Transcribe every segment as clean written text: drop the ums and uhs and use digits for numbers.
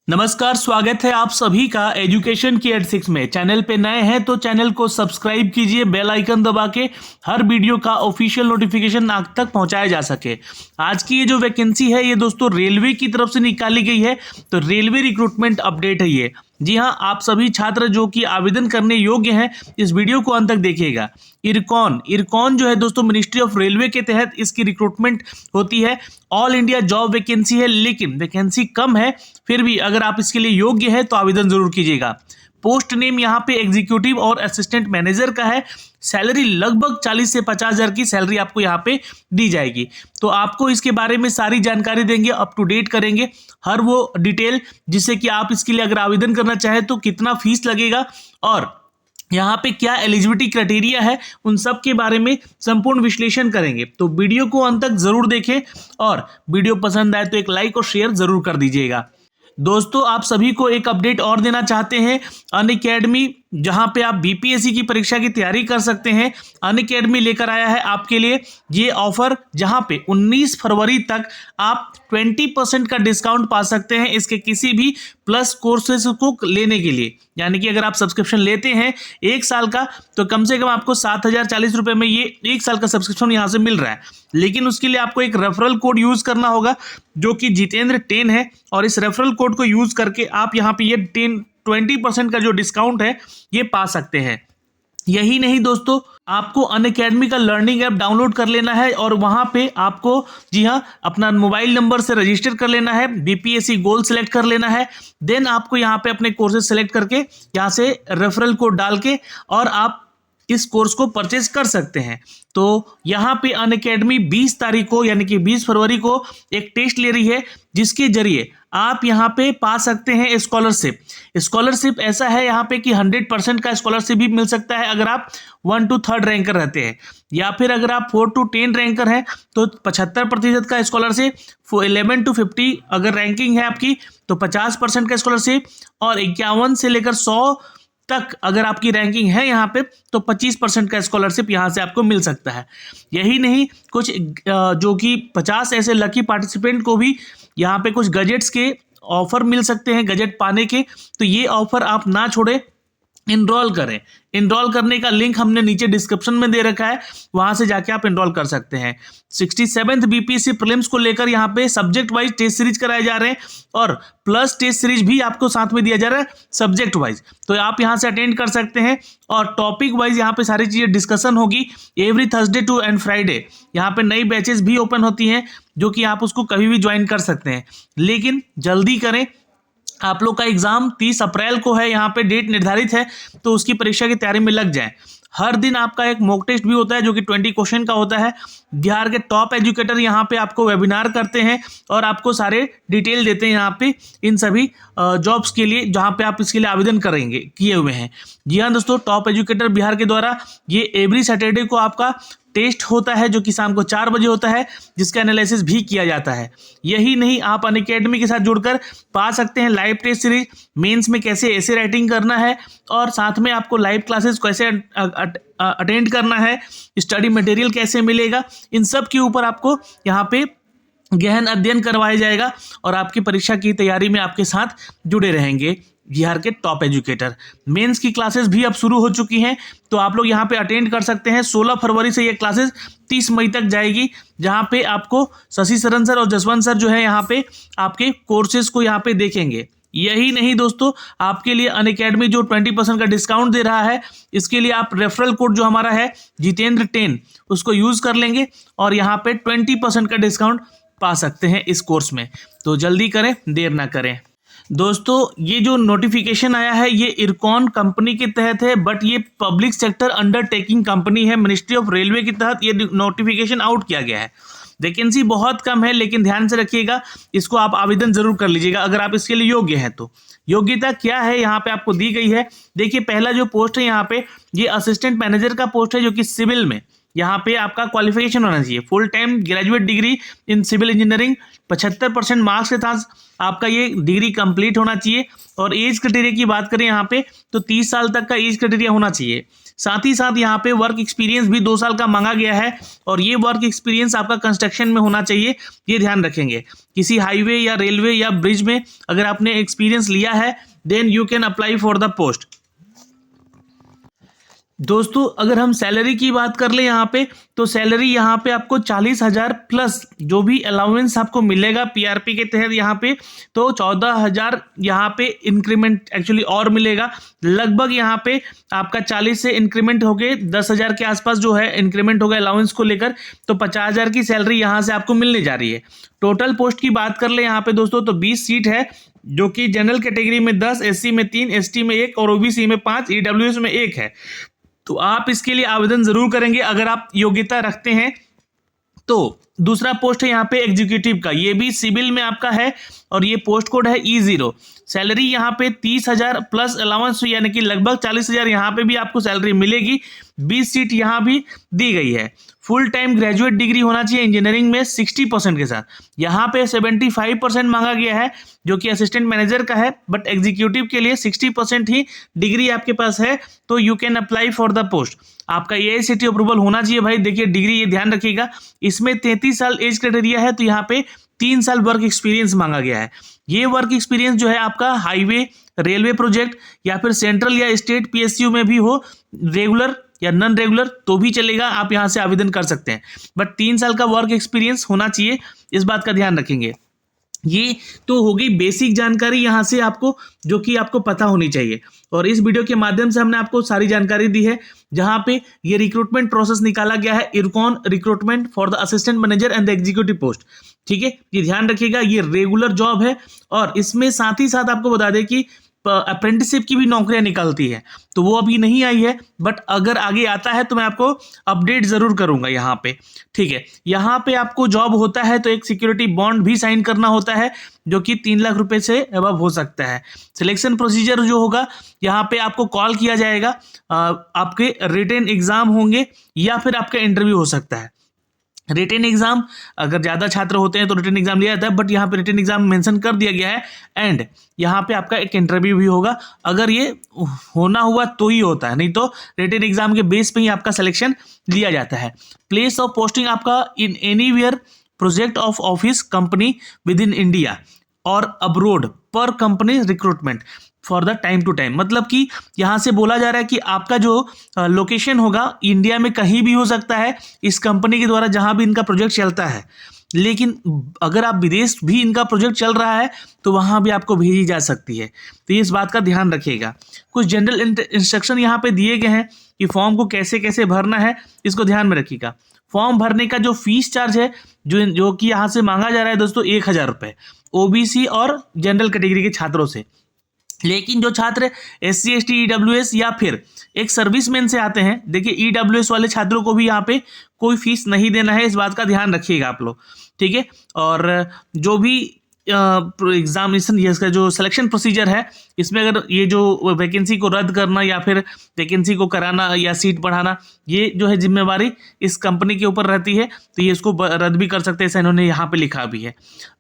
नमस्कार, स्वागत है आप सभी का एजुकेशन की एट 6 में। चैनल पे नए हैं तो चैनल को सब्सक्राइब कीजिए, बेल आइकन दबा के हर वीडियो का ऑफिशियल नोटिफिकेशन आप तक पहुंचाया जा सके। आज की ये जो वैकेंसी है ये दोस्तों रेलवे की तरफ से निकाली गई है, तो रेलवे रिक्रूटमेंट अपडेट है ये। जी हाँ, आप सभी छात्र जो कि आवेदन करने योग्य हैं इस वीडियो को अंत तक देखिएगा। इरकॉन जो है दोस्तों मिनिस्ट्री ऑफ रेलवे के तहत इसकी रिक्रूटमेंट होती है। ऑल इंडिया जॉब वैकेंसी है, लेकिन वैकेंसी कम है, फिर भी अगर आप इसके लिए योग्य है तो आवेदन जरूर कीजिएगा। पोस्ट नेम यहाँ पे एग्जीक्यूटिव और असिस्टेंट मैनेजर का है। सैलरी लगभग 40 से 50 हज़ार की सैलरी आपको यहाँ पे दी जाएगी। तो आपको इसके बारे में सारी जानकारी देंगे, अप टू डेट करेंगे हर वो डिटेल, जिससे कि आप इसके लिए अगर आवेदन करना चाहें तो कितना फीस लगेगा और यहाँ पे क्या एलिजिबिलिटी क्राइटेरिया है, उन सब के बारे में संपूर्ण विश्लेषण करेंगे। तो वीडियो को अंत तक जरूर देखें और वीडियो पसंद आए तो एक लाइक और शेयर जरूर कर दीजिएगा। दोस्तों, आप सभी को एक अपडेट और देना चाहते हैं। अनअकैडमी, जहां पे आप बीपीएससी की परीक्षा की तैयारी कर सकते हैं, अनअकैडमी लेकर आया है आपके लिए ये ऑफर, जहां पे 19 फरवरी तक आप 20% का डिस्काउंट पा सकते हैं इसके किसी भी प्लस कोर्सेज को लेने के लिए। यानी कि अगर आप सब्सक्रिप्शन लेते हैं 1 साल का तो कम से कम आपको 7,040 रुपये में ये 1 साल का सब्सक्रिप्शन यहाँ से मिल रहा है। लेकिन उसके लिए आपको एक रेफरल कोड यूज करना होगा जो कि जितेंद्र 10 है, और इस रेफरल कोड को यूज करके आप यहाँ पे ये 20% का जो डिस्काउंट है ये पा सकते हैं। यही नहीं दोस्तों, आपको अनअकैडमी का लर्निंग ऐप डाउनलोड कर लेना है और वहां पे आपको जी हाँ अपना मोबाइल नंबर से रजिस्टर कर लेना है, बीपीएससी गोल सेलेक्ट कर लेना है। देन आपको यहाँ पे अपने कोर्सेज सेलेक्ट करके यहाँ से रेफरल कोड डाल के और आप इस कोर्स को परचेज कर सकते हैं। तो यहाँ पे अनअकैडमी 20 तारीख को यानी कि 20 फरवरी को एक टेस्ट ले रही है, जिसके जरिए आप यहाँ पे पा सकते हैं स्कॉलरशिप ऐसा है यहाँ पे कि 100% का स्कॉलरशिप भी मिल सकता है अगर आप 1 to 3rd रैंकर रहते हैं, या फिर अगर आप 4 to 10 रैंकर हैं तो 75% का स्कॉलरशिप, 11 to 50 अगर रैंकिंग है आपकी तो 50% का स्कॉलरशिप, और 51 से लेकर 100 तक अगर आपकी रैंकिंग है यहाँ पे तो 25% का स्कॉलरशिप यहाँ से आपको मिल सकता है। यही नहीं, कुछ जो कि 50 ऐसे लकी पार्टिसिपेंट को भी यहाँ पे कुछ गजेट्स के ऑफर मिल सकते हैं, गजेट पाने के। तो ये ऑफर आप ना छोड़े, इनरोल करें। इनरोल करने का लिंक हमने नीचे डिस्क्रिप्शन में दे रखा है, वहां से जाके आप इनरोल कर सकते हैं। 67th बीपीएससी प्रीलिम्स को लेकर यहाँ पे सब्जेक्ट वाइज टेस्ट सीरीज कराए जा रहे हैं और प्लस टेस्ट सीरीज भी आपको साथ में दिया जा रहा है सब्जेक्ट वाइज, तो आप यहाँ से अटेंड कर सकते हैं। और टॉपिक वाइज यहाँ पे सारी चीजें डिस्कशन होगी। Every Thursday to and Friday यहाँ पे नई बैचेस भी ओपन होती हैं, जो कि आप उसको कभी भी ज्वाइन कर सकते हैं। लेकिन जल्दी करें, आप लोग का एग्जाम 30 अप्रैल को है, यहाँ पे डेट निर्धारित है, तो उसकी परीक्षा की तैयारी में लग जाएं। हर दिन आपका एक मॉक टेस्ट भी होता है जो कि 20 क्वेश्चन का होता है। बिहार के टॉप एजुकेटर यहाँ पे आपको वेबिनार करते हैं और आपको सारे डिटेल देते हैं यहाँ पे इन सभी जॉब्स के लिए, जहाँ पे आप इसके लिए आवेदन करेंगे किए हुए हैं। जी हाँ दोस्तों, टॉप एजुकेटर बिहार के द्वारा ये एवरी सैटरडे को आपका टेस्ट होता है जो कि शाम को 4 बजे होता है, जिसका एनालिसिस भी किया जाता है। यही नहीं, आप अनअकैडमी के साथ जुड़कर पा सकते हैं लाइव टेस्ट सीरीज, मेंस में कैसे ऐसे राइटिंग करना है, और साथ में आपको लाइव क्लासेस कैसे अटेंड करना है, स्टडी मटेरियल कैसे मिलेगा, इन सब के ऊपर आपको यहाँ पे गहन अध्ययन करवाया जाएगा और आपकी परीक्षा की तैयारी में आपके साथ जुड़े रहेंगे बिहार के टॉप एजुकेटर। मेंस की क्लासेस भी अब शुरू हो चुकी हैं, तो आप लोग यहाँ पे अटेंड कर सकते हैं। 16 फरवरी से ये क्लासेस 30 मई तक जाएगी, जहाँ पे आपको शशि शरण सर और जसवंत सर जो है यहाँ पे आपके कोर्सेज को यहाँ पे देखेंगे। यही नहीं दोस्तों, आपके लिए अनअकैडमी जो 20% का डिस्काउंट दे रहा है, इसके लिए आप रेफरल कोड जो हमारा है जितेंद्र 10 उसको यूज कर लेंगे और यहाँ पे 20% का डिस्काउंट पा सकते हैं इस कोर्स में। तो जल्दी करें, देर ना करें। दोस्तों, ये जो नोटिफिकेशन आया है ये इरकॉन कंपनी के तहत है, बट ये पब्लिक सेक्टर अंडरटेकिंग कंपनी है। मिनिस्ट्री ऑफ रेलवे के तहत ये नोटिफिकेशन आउट किया गया है। वैकेंसी बहुत कम है, लेकिन ध्यान से रखिएगा, इसको आप आवेदन जरूर कर लीजिएगा अगर आप इसके लिए योग्य हैं तो। योग्यता क्या है यहाँ पे आपको दी गई है, देखिए पहला जो पोस्ट है यहाँ पे ये असिस्टेंट मैनेजर का पोस्ट है, जो कि सिविल में यहाँ पे आपका क्वालिफिकेशन होना चाहिए full time graduate degree in civil engineering, 75% marks के साथ आपका ये डिग्री कंप्लीट होना चाहिए। और एज क्राइटेरिया की बात करें यहाँ पे तो 30 साल तक का एज क्राइटेरिया होना चाहिए। साथ ही साथ यहाँ पे वर्क एक्सपीरियंस भी 2 साल का मांगा गया है और ये वर्क एक्सपीरियंस आपका कंस्ट्रक्शन में होना चाहिए, ये ध्यान रखेंगे। किसी हाईवे या रेलवे या ब्रिज में अगर आपने एक्सपीरियंस लिया है then you can apply for the post. दोस्तों अगर हम सैलरी की बात कर ले यहाँ पे, तो सैलरी यहाँ पे आपको 40,000 प्लस जो भी अलाउंस आपको मिलेगा पीआरपी के तहत यहाँ पे, तो 14,000 यहाँ पे इंक्रीमेंट एक्चुअली और मिलेगा। लगभग यहाँ पे आपका 40 से इंक्रीमेंट हो गए 10,000 के आसपास जो है इंक्रीमेंट होगा अलाउंस को लेकर, तो 50,000 की सैलरी यहाँ से आपको मिलने जा रही है। टोटल पोस्ट की बात कर ले यहाँ पे दोस्तों, तो 20 सीट है, जो कि जनरल कैटेगरी में 10, एससी में 3, एसटी में 1 और ओबीसी में 5, ईडब्ल्यूएस में 1 है। तो आप इसके लिए आवेदन जरूर करेंगे अगर आप योग्यता रखते हैं तो। दूसरा पोस्ट है यहाँ पे एग्जीक्यूटिव का, ये भी सिविल में आपका है और ये पोस्ट कोड है E0। सैलरी यहाँ पे 30,000 प्लस अलाउंस यानी कि लगभग 40,000 यहाँ पे भी आपको सैलरी मिलेगी। 20 सीट यहाँ भी दी गई है। फुल टाइम ग्रेजुएट डिग्री होना चाहिए इंजीनियरिंग में 60% के साथ। यहाँ पे 75% मांगा गया है जो कि असिस्टेंट मैनेजर का है, बट एग्जीक्यूटिव के लिए 60% ही डिग्री आपके पास है तो you can apply for the post. आपका AICTE अप्रूवल होना चाहिए भाई। देखिए डिग्री ये ध्यान रखिएगा, इसमें 33 साल एज क्राइटेरिया है, तो यहाँ पे 3 साल वर्क एक्सपीरियंस मांगा गया है। ये वर्क एक्सपीरियंस जो है आपका हाईवे, रेलवे प्रोजेक्ट या फिर सेंट्रल या स्टेट PSU में भी हो, रेगुलर या नॉन रेगुलर तो भी चलेगा, आप यहाँ से आवेदन कर सकते हैं, बट 3 साल का वर्क एक्सपीरियंस होना चाहिए, इस बात का ध्यान रखेंगे। ये तो हो गई बेसिक जानकारी यहाँ से आपको, जो कि आपको पता होनी चाहिए। और इस वीडियो के माध्यम से हमने आपको सारी जानकारी दी है, जहाँ पे ये रिक्रूटमेंट प्रोसेस निकाला गया है, IRCON recruitment for the assistant manager and the executive post. ठीक है, ये ध्यान रखिएगा, ये रेगुलर जॉब है और इसमें साथ ही साथ आपको बता दें कि अप्रेंटिसशिप की भी नौकरियां निकलती है, तो वो अभी नहीं आई है, बट अगर आगे आता है तो मैं आपको अपडेट जरूर करूंगा यहाँ पे। ठीक है, यहाँ पे आपको जॉब होता है तो एक सिक्योरिटी बॉन्ड भी साइन करना होता है जो कि 3 लाख रुपए से अबव हो सकता है। सिलेक्शन प्रोसीजर जो होगा, यहाँ पे आपको कॉल किया जाएगा, आपके रिटन एग्जाम होंगे या फिर आपका इंटरव्यू हो सकता है। रिटन एग्जाम अगर ज़्यादा छात्र होते हैं तो रिटन एग्जाम लिया जाता है, बट यहाँ पे रिटन एग्जाम मेंशन कर दिया गया है एंड यहाँ पे आपका एक इंटरव्यू भी होगा। अगर ये होना हुआ तो ही होता है, नहीं तो रिटन एग्जाम के बेस पे ही आपका सिलेक्शन लिया जाता है। प्लेस ऑफ पोस्टिंग आपका in anywhere project of office company with in India और अब्रोड पर company recruitment for the time to time. मतलब कि यहाँ से बोला जा रहा है कि आपका जो लोकेशन होगा इंडिया में कहीं भी हो सकता है इस कंपनी के द्वारा जहाँ भी इनका प्रोजेक्ट चलता है, लेकिन अगर आप विदेश भी इनका प्रोजेक्ट चल रहा है तो वहाँ भी आपको भेजी जा सकती है, तो इस बात का ध्यान रखिएगा। कुछ जनरल इंस्ट्रक्शन यहाँ पे दिए गए हैं कि फॉर्म को कैसे कैसे भरना है, इसको ध्यान में रखिएगा। फॉर्म भरने का जो फीस चार्ज है जो कि यहाँ से मांगा जा रहा है दोस्तों 1,000 रुपये OBC और जनरल कैटेगरी के छात्रों से। लेकिन जो छात्र SC ST EWS या फिर एक सर्विसमैन से आते हैं, देखिए EWS वाले छात्रों को भी यहाँ पे कोई फीस नहीं देना है, इस बात का ध्यान रखिएगा आप लोग। ठीक है, और जो भी एग्जामिनेशन इसका जो सिलेक्शन प्रोसीजर है, इसमें अगर ये जो वैकेंसी को रद्द करना या फिर वैकेंसी को कराना या सीट बढ़ाना, ये जो है जिम्मेवारी इस कंपनी के ऊपर रहती है, तो ये इसको रद्द भी कर सकते हैं, ऐसा इन्होंने यहाँ पे लिखा भी है।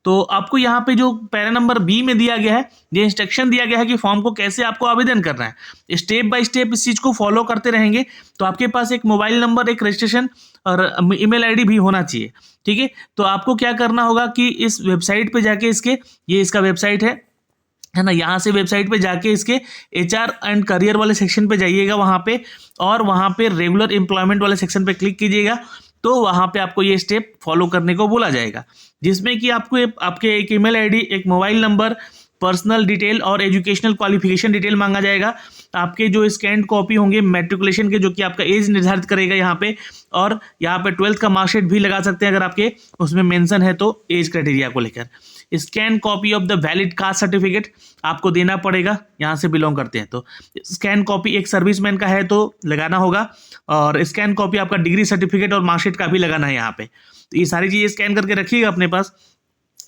तो आपको यहाँ पे जो पैरा नंबर B में दिया गया है, ये इंस्ट्रक्शन दिया गया है कि फॉर्म को कैसे आपको आवेदन करना है। स्टेप बाय स्टेप इस चीज़ को फॉलो करते रहेंगे तो आपके पास एक मोबाइल नंबर, एक रजिस्ट्रेशन और ईमेल आईडी भी होना चाहिए। ठीक है, तो आपको क्या करना होगा कि इस वेबसाइट पे जाके ये इसका वेबसाइट है ना, यहाँ से वेबसाइट पे जाके इसके HR एंड करियर वाले सेक्शन पे जाइएगा वहाँ पे, और वहाँ पे रेगुलर एम्प्लॉयमेंट वाले सेक्शन पे क्लिक कीजिएगा, तो वहाँ पे आपको ये स्टेप फॉलो करने को बोला जाएगा, जिसमें कि आपको आपके एक ईमेल आईडी, एक मोबाइल नंबर, पर्सनल डिटेल और एजुकेशनल क्वालिफिकेशन डिटेल मांगा जाएगा। आपके जो स्कैन कॉपी होंगे मैट्रिकुलेशन के, जो कि आपका एज निर्धारित करेगा यहाँ पे, और यहाँ पे 12th का मार्कशीट भी लगा सकते हैं अगर आपके उसमें मेंशन है तो एज क्राइटेरिया को लेकर। Scan copy of the valid caste certificate आपको देना पड़ेगा, यहाँ से बिलोंग करते हैं तो। स्कैन कॉपी एक सर्विसमैन का है तो लगाना होगा, और स्कैन कॉपी आपका डिग्री सर्टिफिकेट और मार्कशीट का भी लगाना है यहाँ पे। तो ये सारी चीज़ें स्कैन करके रखिएगा अपने पास।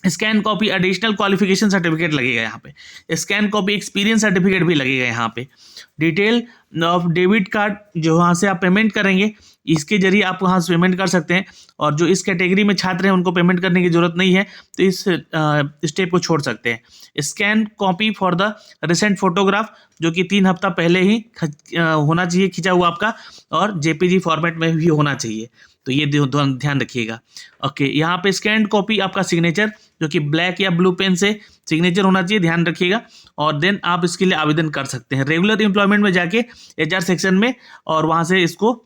Scan copy additional qualification certificate लगेगा यहाँ पे। स्कैन कॉपी एक्सपीरियंस सर्टिफिकेट भी लगेगा यहाँ पे। डिटेल ऑफ डेबिट कार्ड जो वहाँ से आप पेमेंट करेंगे, इसके जरिए आप वहाँ से पेमेंट कर सकते हैं। और जो इस कैटेगरी में छात्र हैं उनको पेमेंट करने की जरूरत नहीं है, तो इस स्टेप को छोड़ सकते हैं। Scan copy for the recent photograph, जो कि 3 हफ्ता पहले ही होना चाहिए खींचा हुआ आपका, और जेपीजी फॉर्मेट में भी होना चाहिए, तो ये ध्यान रखिएगा। ओके, यहाँ पे स्कैन कॉपी आपका सिग्नेचर, जो कि ब्लैक या ब्लू पेन से सिग्नेचर होना चाहिए, ध्यान रखिएगा। और देन आप इसके लिए आवेदन कर सकते हैं रेगुलर एम्प्लॉयमेंट में जाके एचआर सेक्शन में, और वहाँ से इसको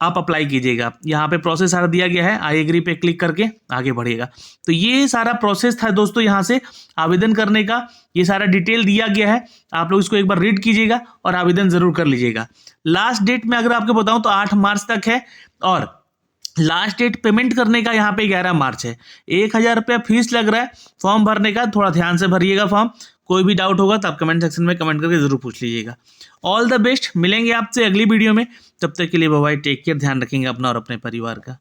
आप अप्लाई कीजिएगा। यहाँ पे प्रोसेस सारा दिया गया है, आई एग्री पे क्लिक करके आगे बढ़िएगा। तो ये सारा प्रोसेस था दोस्तों यहाँ से आवेदन करने का, ये सारा डिटेल दिया गया है। आप लोग इसको एक बार रीड कीजिएगा और आवेदन जरूर कर लीजिएगा। लास्ट डेट में अगर आपको बताऊं तो 8 मार्च तक है, और लास्ट डेट पेमेंट करने का यहाँ पे 11 मार्च है। 1000 रुपया फीस लग रहा है फॉर्म भरने का, थोड़ा ध्यान से भरिएगा फॉर्म। कोई भी डाउट होगा तो आप कमेंट सेक्शन में कमेंट करके जरूर पूछ लीजिएगा। ऑल द बेस्ट, मिलेंगे आपसे अगली वीडियो में, तब तक के लिए बाय बाय, टेक केयर, ध्यान रखेंगे अपना और अपने परिवार का।